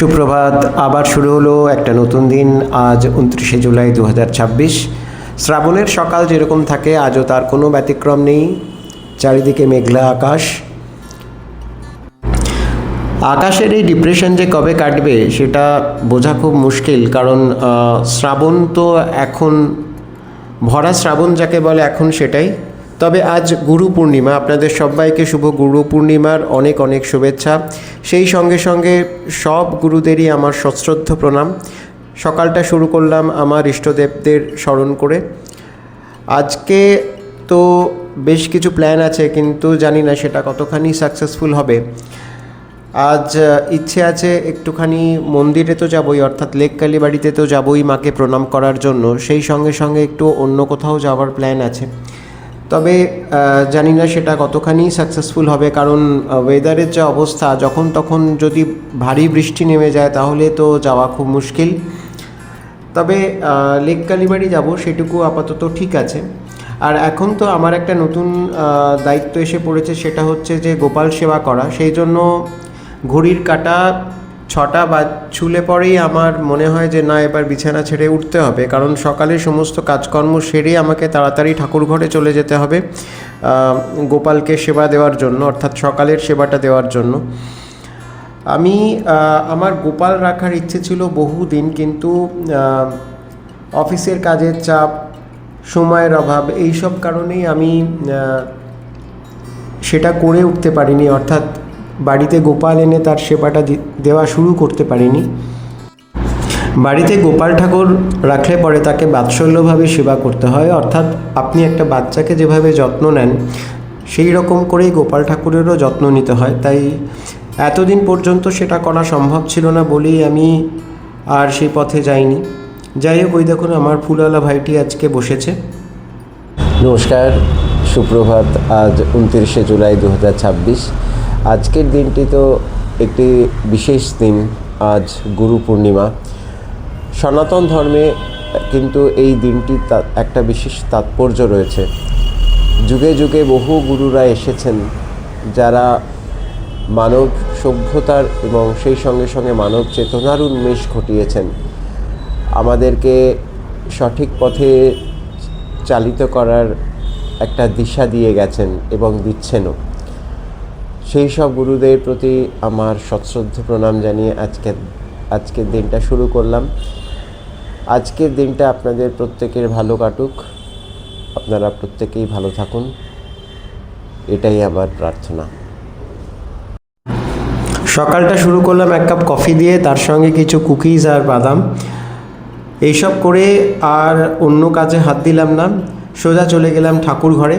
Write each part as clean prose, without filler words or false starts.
সুপ্রভাত। আবার শুরু হলো একটা নতুন দিন। আজ 29শে জুলাই 2026। শ্রাবণের সকাল যেরকম থাকে আজও তার কোনো ব্যতিক্রম নেই। চারিদিকে মেঘলা আকাশ। আকাশের এই ডিপ্রেশন যে কবে কাটবে সেটা বোঝা খুব মুশকিল, কারণ শ্রাবণ তো এখন ভরা শ্রাবণ যাকে বলে এখন সেটাই। তবে আজ গুরু পূর্ণিমা, আপনাদের সবাইকে শুভ গুরু পূর্ণিমার অনেক অনেক শুভেচ্ছা। সেই সঙ্গে সঙ্গে সব গুরুদেরই আমার সশ্রদ্ধ প্রণাম। সকালটা শুরু করলাম আমার ইষ্টদেবদের স্মরণ করে। আজকে তো বেশ কিছু প্ল্যান আছে, কিন্তু জানি না সেটা কতখানি সাকসেসফুল হবে। আজ ইচ্ছে আছে একটুখানি মন্দিরে তো যাবই, অর্থাৎ লেক কালীবাড়িতে তো যাবই মাকে প্রণাম করার জন্য। সেই সঙ্গে সঙ্গে একটু অন্য কোথাও যাওয়ার প্ল্যান আছে, তবে জানি না সেটা কতখানি সাকসেসফুল হবে, কারণ ওয়েদারের যে অবস্থা, যখন তখন যদি ভারী বৃষ্টি নেমে যায় তাহলে তো যাওয়া খুব মুশকিল। তবে লেক কালীবাড়ি যাব সেটুকু আপাতত ঠিক আছে। আর এখন তো আমার একটা নতুন দায়িত্ব এসে পড়েছে, সেটা হচ্ছে যে গোপাল সেবা করা। সেই জন্য ঘড়ির কাঁটা 6টা ছুলে পরেই আমার মনে হয় যে না, এবার বিছানা ছেড়ে উঠতে হবে, কারণ সকালে সমস্ত কাজকর্ম সেরে আমাকে তাড়াতাড়ি ঠাকুর ঘরে চলে যেতে হবে গোপালকে সেবা দেওয়ার জন্য, অর্থাৎ সকালের সেবাটা দেওয়ার জন্য। আমি আমার গোপাল রাখার ইচ্ছে ছিল বহুদিন, কিন্তু অফিসের কাজের চাপ, সময়ের অভাব, এই সব কারণেই আমি সেটা করে উঠতে পারিনি, অর্থাৎ বাড়িতে গোপাল এনে তার সেবাটা দেওয়া শুরু করতে পারিনি। বাড়িতে গোপাল ঠাকুর রাখলে পরে তাকে বাৎসল্যভাবে সেবা করতে হয়, অর্থাৎ আপনি একটা বাচ্চাকে যেভাবে যত্ন নেন সেই রকম করেই গোপাল ঠাকুরেরও যত্ন নিতে হয়। তাই এতদিন পর্যন্ত সেটা করা সম্ভব ছিল না বলেই আমি আর সেই পথে যাইনি। যাই হোক, ওই দেখুন আমার ফুলওয়ালা ভাইটি আজকে বসেছে। নমস্কার, সুপ্রভাত। আজ 29শে জুলাই 2026। আজকের দিনটি তো একটি বিশেষ দিন। আজ গুরু পূর্ণিমা। সনাতন ধর্মে কিন্তু এই দিনটি একটা বিশেষ তাৎপর্য রয়েছে। যুগে যুগে বহু গুরুরা এসেছেন, যারা মানব সভ্যতার এবং সেই সঙ্গে সঙ্গে মানব চেতনার উন্মেষ ঘটিয়েছেন, আমাদেরকে সঠিক পথে চালিত করার একটা দিশা দিয়ে গেছেন এবং দিচ্ছেনও। সেই সব গুরুদের প্রতি আমার সশ্রদ্ধ প্রণাম জানিয়ে আজকের দিনটা শুরু করলাম। আজকের দিনটা আপনাদের প্রত্যেকের ভালো কাটুক, আপনারা প্রত্যেকেই ভালো থাকুন, এটাই আমার প্রার্থনা। সকালটা শুরু করলাম এক কাপ কফি দিয়ে, তার সঙ্গে কিছু কুকিজ আর বাদাম, এইসব করে আর অন্য কাজে হাত দিলাম না। সোজা চলে গেলাম ঠাকুর ঘরে,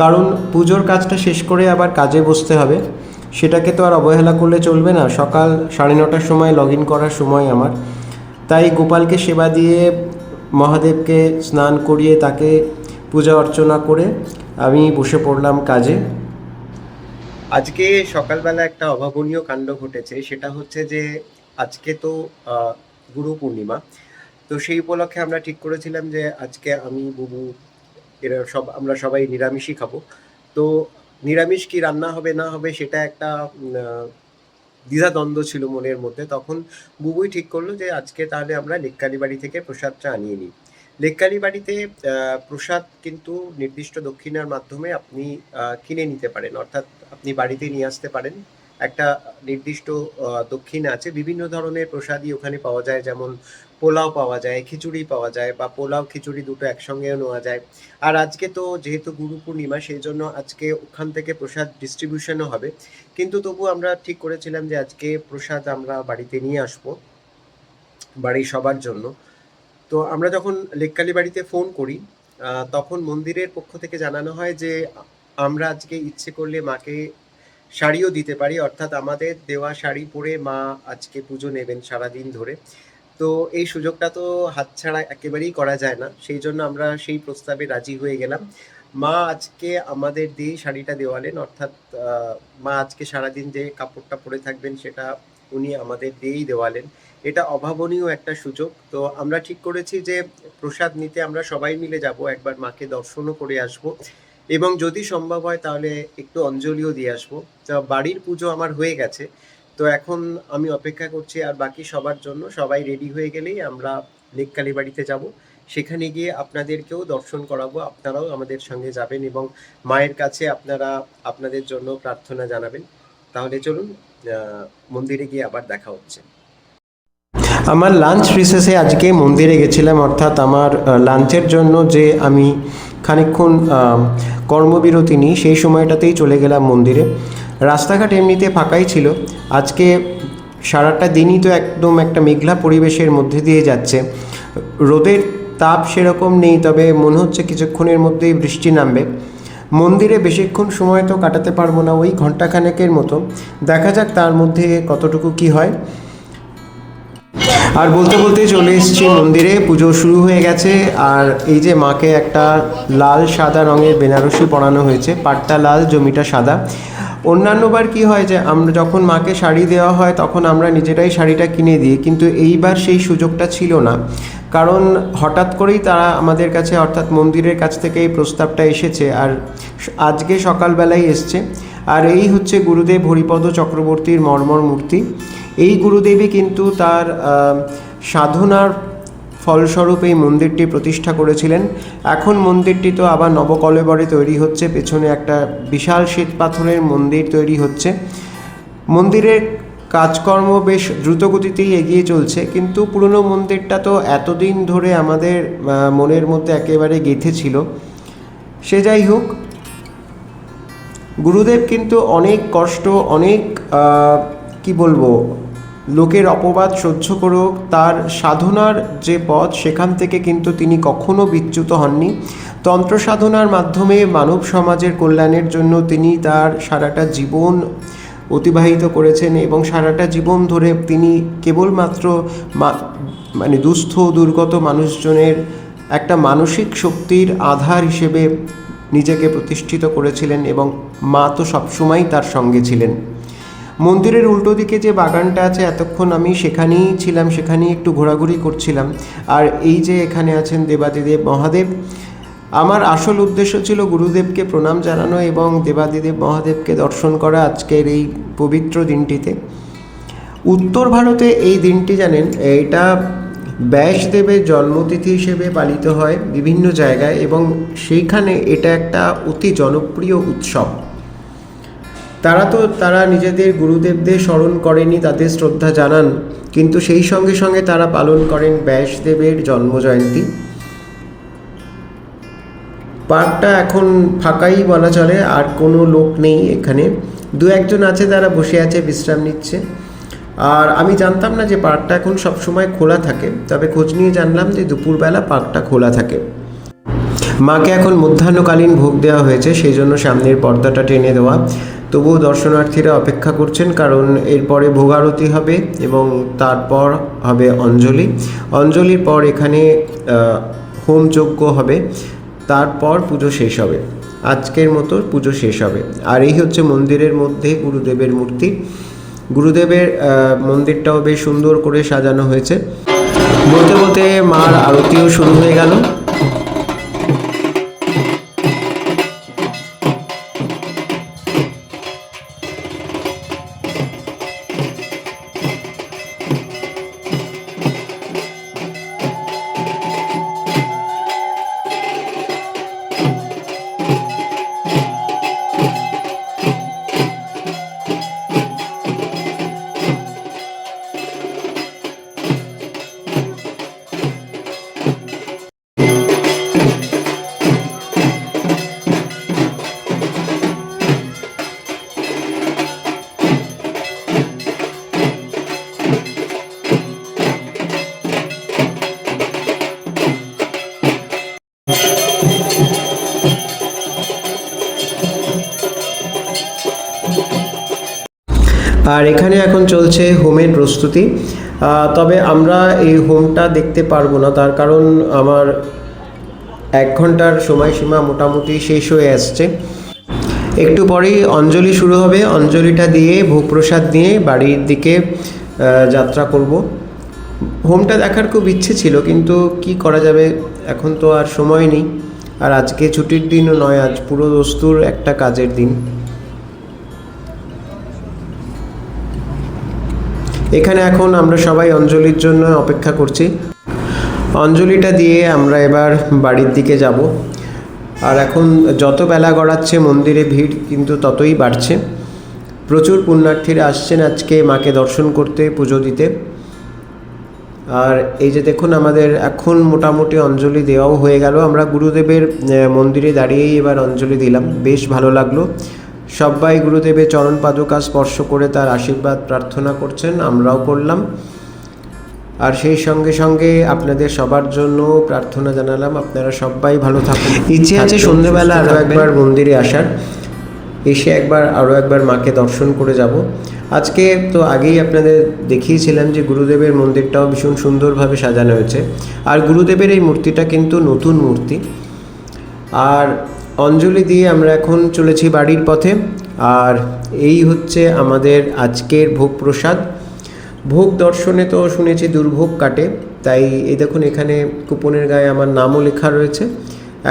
কারণ পুজোর কাজটা শেষ করে আবার কাজে বসতে হবে। সেটাকে তো আর অবহেলা করলে চলবে না। সকাল 9:30টার সময় লগ ইন করার সময় আমার। তাই গোপালকে সেবা দিয়ে, মহাদেবকে স্নান করিয়ে, তাকে পূজা অর্চনা করে আমি বসে পড়লাম কাজে। আজকে সকালবেলা একটা অভাবনীয় কাণ্ড ঘটেছে। সেটা হচ্ছে যে আজকে তো গুরু পূর্ণিমা, তো সেই উপলক্ষে আমরা ঠিক করেছিলাম যে আজকে আমি, বুবু, আমরা সবাই নিরামিষই খাবো। তো নিরামিষ কি রান্না হবে না হবে সেটা একটা দ্বিধাদ্বন্দ্ব ছিল মনের মধ্যে। তখন বুবুই ঠিক করলো যে আজকে তাহলে আমরা লেক কালীবাড়ি থেকে প্রসাদটা আনিয়ে নিই। লেক কালীবাড়িতে প্রসাদ কিন্তু নির্দিষ্ট দক্ষিণার মাধ্যমে আপনি কিনে নিতে পারেন, অর্থাৎ আপনি বাড়িতে নিয়ে আসতে পারেন। একটা নির্দিষ্ট দক্ষিণা আছে। বিভিন্ন ধরনের প্রসাদই ওখানে পাওয়া যায়, যেমন পোলাও পাওয়া যায়, খিচুড়ি পাওয়া যায়, বা পোলাও খিচুড়ি দুটো একসঙ্গেও নেওয়া যায়। আর আজকে তো যেহেতু গুরু পূর্ণিমা, সেই জন্য আজকে ওখান থেকে প্রসাদ ডিস্ট্রিবিউশনও হবে। কিন্তু তবু আমরা ঠিক করেছিলাম যে আজকে প্রসাদ আমরা বাড়িতে নিয়ে আসবো বাড়ির সবার জন্য। তো আমরা যখন লেক কালীবাড়িতে ফোন করি, তখন মন্দিরের পক্ষ থেকে জানানো হয় যে আমরা আজকে ইচ্ছে করলে মাকে শাড়িও দিতে পারি, অর্থাৎ আমাদের দেওয়া শাড়ি পরে মা আজকে পুজো নেবেন সারাদিন ধরে। তো এই সুযোগটা তো হাতছাড়া একেবারেই করা যায় না। সেই জন্য আমরা সেই প্রস্তাবে রাজি হয়ে গেলাম। মা আজকে আমাদের দিয়ে শাড়িটা দেওয়ালেন, অর্থাৎ মা আজকে সারাদিন যে কাপড়টা পরে থাকবেন সেটা উনি আমাদের দিয়েই দেওয়ালেন। এটা অভাবনীয় একটা সুযোগ। তো আমরা ঠিক করেছি যে প্রসাদ নিতে আমরা সবাই মিলে যাব, একবার মাকে দর্শনও করে আসব, এবং যদি সম্ভব হয় তাহলে একটু অঞ্জলিও দিয়ে আসবো। তা বাড়ির পুজো আমার হয়ে গেছে, তো এখন আমি অপেক্ষা করছি আর বাকি সবার জন্য। সবাই রেডি হয়ে গেলেই আমরা লেক কালীবাড়িতে যাব। সেখানে গিয়ে আপনাদেরকেও দর্শন করাবো, আপনারাও আমাদের সঙ্গে যাবেন এবং মায়ের কাছে আপনারা আপনাদের জন্য প্রার্থনা জানাবেন। তাহলে চলুন মন্দিরে গিয়ে আবার দেখা হচ্ছে। আমার লাঞ্চ রিসেসে আজকে মন্দিরে গেছিলাম, অর্থাৎ আমার লাঞ্চের জন্য যে আমি খানিকক্ষণ কর্মবিরতি নিই সেই সময়টাতেই চলে গেলাম মন্দিরে। রাস্তাঘাট এমনিতে ফাঁকাই ছিল। আজকে সারাটা দিনই তো একদম একটা মেঘলা পরিবেশের মধ্যে দিয়ে যাচ্ছে। রোদের তাপ সেরকম নেই, তবে মনে হচ্ছে কিছুক্ষণের মধ্যেই বৃষ্টি নামবে। মন্দিরে বেশিক্ষণ সময় তো কাটাতে পারবো না, ওই ঘন্টাখানেকের মতো। দেখা যাক তার মধ্যে কতটুকু কি হয়। আর বলতে বলতে চলে এসেছি মন্দিরে। পুজো শুরু হয়ে গেছে। আর এই যে মাকে একটা লাল সাদা রঙের বেনারসি পরানো হয়েছে, পাটটা লাল জমিটা সাদা। অন্যান্যবার কি হয় যে আমরা যখন মাকে শাড়ি দেওয়া হয় তখন আমরা নিজেরাই শাড়িটা কিনে দিই, কিন্তু এইবার সেই সুযোগটা ছিল না, কারণ হঠাৎ করেই তারা আমাদের কাছে অর্থাৎ মন্দিরের কাছ থেকে এই প্রস্তাবটা এসেছে। আর আজকে সকালবেলায় এসছে। আর এই হচ্ছে গুরুদেব হরিপদ চক্রবর্তীর মর্মর মূর্তি। এই গুরুদেবই কিন্তু তার সাধনার ফলস্বরূপ এই মন্দিরটি প্রতিষ্ঠা করেছিলেন। এখন মন্দিরটি তো আবার নবকলেবরে তৈরি হচ্ছে, পেছনে একটা বিশাল শ্বেত পাথরের মন্দির তৈরি হচ্ছে। মন্দিরের কাজকর্ম বেশ দ্রুতগতিতেই এগিয়ে চলছে, কিন্তু পুরনো মন্দিরটা তো এতদিন ধরে আমাদের মনের মধ্যে একেবারে গেঁথে ছিল। সে যাই হোক, গুরুদেব কিন্তু অনেক কষ্ট, অনেক কি বলবো, লোকের অপবাদ সহ্য করেও তার সাধনার যে পথ সেখান থেকে কিন্তু তিনি কখনো বিচ্যুত হননি। তন্ত্র সাধনার মাধ্যমে মানব সমাজের কল্যাণের জন্য তিনি তার সারাটা জীবন অতিবাহিত করেছেন এবং সারাটা জীবন ধরে তিনি কেবলমাত্র মানে দুস্থ দুর্গত মানুষজনের একটা মানসিক শক্তির আধার হিসেবে নিজেকে প্রতিষ্ঠিত করেছিলেন এবং মা তো সবসময়ই তার সঙ্গে ছিলেন। মন্দিরের উল্টো দিকে যে বাগানটা আছে, এতক্ষণ আমি সেখানেই ছিলাম, সেখানেই একটু ঘোরাঘুরি করছিলাম। আর এই যে এখানে আছেন দেবাদিদেব মহাদেব। আমার আসল উদ্দেশ্য ছিল গুরুদেবকে প্রণাম জানানো এবং দেবাদিদেব মহাদেবকে দর্শন করা আজকের এই পবিত্র দিনটিতে। উত্তর ভারতে এই দিনটি জানেন, এটা ব্যাসদেবের জন্মতিথি হিসেবে পালিত হয় বিভিন্ন জায়গায় এবং সেইখানে এটা একটা অতি জনপ্রিয় উৎসব। তারা নিজেদের গুরুদেবদের স্মরণ করেনি, তাদের শ্রদ্ধা জানান, কিন্তু সেই সঙ্গে সঙ্গে তারা পালন করেন ব্যাসদেবের জন্মজয়ন্তী। পার্কটা এখন ফাঁকাই বলা চলে, আর কোনো লোক নেই এখানে। দু একজন আছে, তারা বসে আছে, বিশ্রাম নিচ্ছে। আর আমি জানতাম না যে পার্কটা এখন সবসময় খোলা থাকে, তবে খোঁজ নিয়ে জানলাম যে দুপুরবেলা পার্কটা খোলা থাকে। মাকে এখন মধ্যাহ্নকালীন ভোগ দেওয়া হয়েছে, সেই জন্য সামনের পর্দাটা টেনে দেওয়া। তবুও দর্শনার্থীরা অপেক্ষা করছেন, কারণ এরপরে ভোগ আরতি হবে এবং তারপর হবে অঞ্জলি। অঞ্জলির পর এখানে হোমযজ্ঞ হবে, তারপর পুজো শেষ হবে। আজকের মতো পুজো শেষ হবে। আর এই হচ্ছে মন্দিরের মধ্যে গুরুদেবের মূর্তি। গুরুদেবের মন্দিরটাও বেশ সুন্দর করে সাজানো হয়েছে। বলতে বলতে মার আরতিও শুরু হয়ে গেল। আর এখানে এখন চলছে হোমের প্রস্তুতি। তবে আমরা এই হোমটা দেখতে পারবো না, তার কারণ আমার 1 ঘন্টার সময়সীমা মোটামুটি শেষ হয়ে আসছে। একটু পরেই অঞ্জলি শুরু হবে। অঞ্জলিটা দিয়ে ভোগ প্রসাদ নিয়ে বাড়ির দিকে যাত্রা করব। হোমটা দেখার খুব ইচ্ছে ছিল, কিন্তু কি করা যাবে, এখন তো আর সময় নেই। আর আজকে ছুটির দিনও নয়, আজ পুরো দস্তুর একটা কাজের দিন। এখানে এখন আমরা সবাই অঞ্জলির জন্য অপেক্ষা করছি। অঞ্জলিটা দিয়ে আমরা এবার বাড়ির দিকে যাব। আর এখন যত বেলা গড়াচ্ছে মন্দিরে ভিড় কিন্তু ততই বাড়ছে। প্রচুর পুণ্যার্থীরা আসছেন আজকে মাকে দর্শন করতে, পুজো দিতে। আর এই যে দেখুন, আমাদের এখন মোটামুটি অঞ্জলি দেওয়াও হয়ে গেল। আমরা গুরুদেবের মন্দিরে দাঁড়িয়েই এবার অঞ্জলি দিলাম, বেশ ভালো লাগলো। সবাই গুরুদেবের চরণ পাদুকা স্পর্শ করে তার আশীর্বাদ প্রার্থনা করছেন, আমরাও করলাম। আর সেই সঙ্গে সঙ্গে আপনাদের সবার জন্য প্রার্থনা জানালাম, আপনারা সবাই ভালো থাকুন। ইচ্ছে আছে সন্ধ্যেবেলা আরও একবার মন্দিরে আসার, এসে আরও একবার মাকে দর্শন করে যাব। আজকে তো আগেই আপনাদের দেখিয়েছিলাম যে গুরুদেবের মন্দিরটাও ভীষণ সুন্দরভাবে সাজানো হয়েছে। আর গুরুদেবের এই মূর্তিটা কিন্তু নতুন মূর্তি। আর অঞ্জলি দিয়ে আমরা এখন চলেছি বাড়ির পথে। আর এই হচ্ছে আমাদের আজকের ভোগ প্রসাদ। ভোগ দর্শনে তো শুনেছি দুর্ভোগ কাটে, তাই এই দেখুন এখানে কুপনের গায়ে আমার নামও লেখা রয়েছে।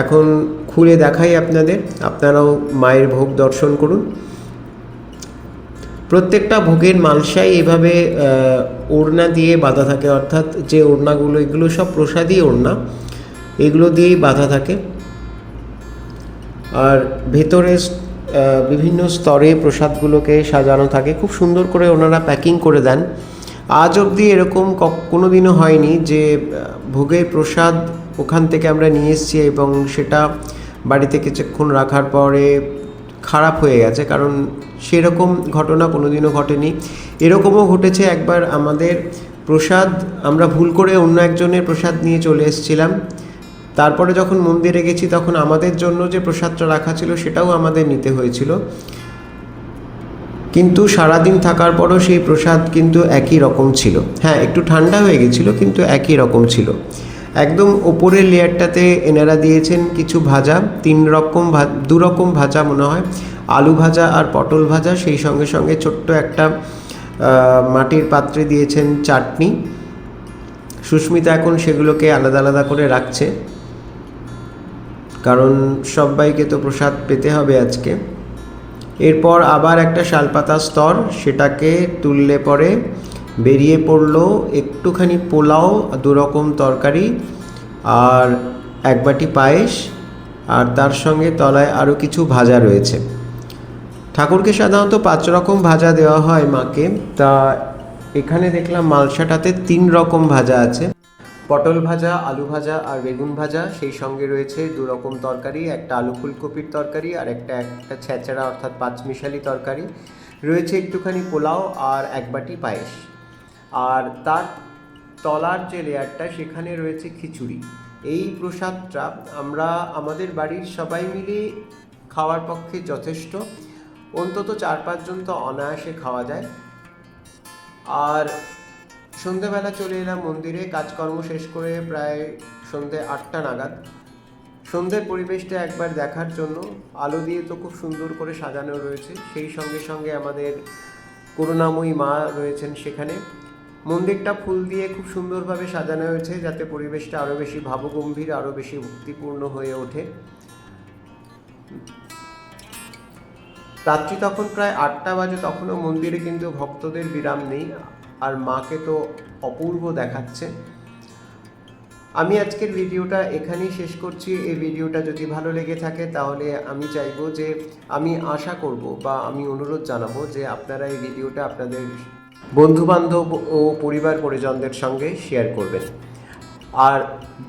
এখন খুলে দেখাই আপনাদের, আপনারাও মায়ের ভোগ দর্শন করুন। প্রত্যেকটা ভোগের মালসাই এভাবে ওড়না দিয়ে বাঁধা থাকে, অর্থাৎ যে ওড়নাগুলো, এগুলো সব প্রসাদী ওড়না, এগুলো দিয়েই বাঁধা থাকে। আর ভেতরে বিভিন্ন স্তরে প্রসাদগুলোকে সাজানো থাকে, খুব সুন্দর করে ওনারা প্যাকিং করে দেন। আজ অবধি এরকম কোনো দিনও হয়নি যে ভোগের প্রসাদ ওখান থেকে আমরা নিয়ে এসেছি এবং সেটা বাড়িতে কিছুক্ষণ রাখার পরে খারাপ হয়ে গেছে, কারণ সেরকম ঘটনা কোনো দিনও ঘটেনি। এরকমও ঘটেছে একবার, আমাদের প্রসাদ আমরা ভুল করে অন্য একজনের প্রসাদ নিয়ে চলে এসেছিলাম। তারপরে যখন মন্দিরে গেছি তখন আমাদের জন্য যে প্রসাদটা রাখা ছিল সেটাও আমাদের নিতে হয়েছিল, কিন্তু সারাদিন থাকার পরও সেই প্রসাদ কিন্তু একই রকম ছিল। হ্যাঁ, একটু ঠান্ডা হয়ে গেছিলো কিন্তু একই রকম ছিল। একদম ওপরের লেয়ারটাতে এনারা দিয়েছেন কিছু ভাজা, দু রকম ভাজা মনে হয়, আলু ভাজা আর পটল ভাজা। সেই সঙ্গে সঙ্গে ছোট্ট একটা মাটির পাত্রে দিয়েছেন চাটনি। সুস্মিতা এখন সেগুলোকে আলাদা আলাদা করে রাখছে, কারণ সবাইকে তো প্রসাদ পেতে হবে আজকে। এরপর আবার একটা শালপাতা স্তর, সেটাকে তুললে পরে বেরিয়ে পড়লো একটুখানি পোলাও, দু রকম তরকারি আর এক বাটি পায়েস, আর তার সঙ্গে তলায় আরও কিছু ভাজা রয়েছে। ঠাকুরকে সাধারণত 5 রকম ভাজা দেওয়া হয় মাকে, তা এখানে দেখলাম মালসাটাতে 3 রকম ভাজা আছে, পটল ভাজা, আলু ভাজা আর বেগুন ভাজা। সেই সঙ্গে রয়েছে 2 রকম তরকারি, একটা আলু ফুলকপির তরকারি আর একটা ছেঁচড়া অর্থাৎ পাঁচমিশালি তরকারি রয়েছে, একটুখানি পোলাও আর এক বাটি পায়েস। আর তার তলার যে লেয়ারটা সেখানে রয়েছে খিচুড়ি। এই প্রসাদটা আমরা আমাদের বাড়ির সবাই মিলে খাওয়ার পক্ষে যথেষ্ট, অন্তত 4-5 জন তো অনায়াসে খাওয়া যায়। আর সন্ধেবেলা চলে এলাম মন্দিরে, কাজকর্ম শেষ করে প্রায় সন্ধে 8টা নাগাদ। সন্ধ্যের পরিবেশটা একবার দেখার জন্য, আলো দিয়ে তো খুব সুন্দর করে সাজানো রয়েছে, সেই সঙ্গে সঙ্গে আমাদের করুণাময়ী মা রয়েছেন সেখানে। মন্দিরটা ফুল দিয়ে খুব সুন্দরভাবে সাজানো হয়েছে যাতে পরিবেশটা আরও বেশি ভাবগম্ভীর, আরও বেশি ভক্তিপূর্ণ হয়ে ওঠে। রাত্রি তখন প্রায় 8টা বাজে, তখনও মন্দিরে কিন্তু ভক্তদের বিরাম নেই, আর মাকে তো অপূর্ব দেখাচ্ছে। আমি আজকের ভিডিওটা এখানেই শেষ করছি। এই ভিডিওটা যদি ভালো লেগে থাকে তাহলে আমি চাইবো যে, আমি আশা করব বা আমি অনুরোধ জানাবো যে আপনারা এই ভিডিওটা আপনাদের বন্ধুবান্ধব ও পরিবার পরিজনদের সঙ্গে শেয়ার করবেন। আর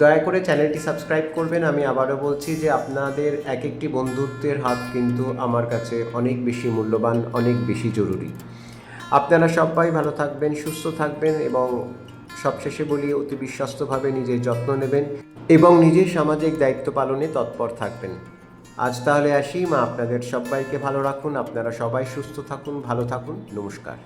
দয়া করে চ্যানেলটি সাবস্ক্রাইব করবেন। আমি আবারও বলছি যে আপনাদের এক একটি বন্ধুত্বের হাত কিন্তু আমার কাছে অনেক বেশি মূল্যবান, অনেক বেশি জরুরি। আপনারা সবাই ভালো থাকবেন, সুস্থ থাকবেন এবং সবশেষে বলি অতি বিশ্বস্তভাবে নিজের যত্ন নেবেন এবং নিজের সামাজিক দায়িত্ব পালনে তৎপর থাকবেন। আজ তাহলে আসি, মা আপনাদের সবাইকে ভালো রাখুন, আপনারা সবাই সুস্থ থাকুন, ভালো থাকুন। নমস্কার।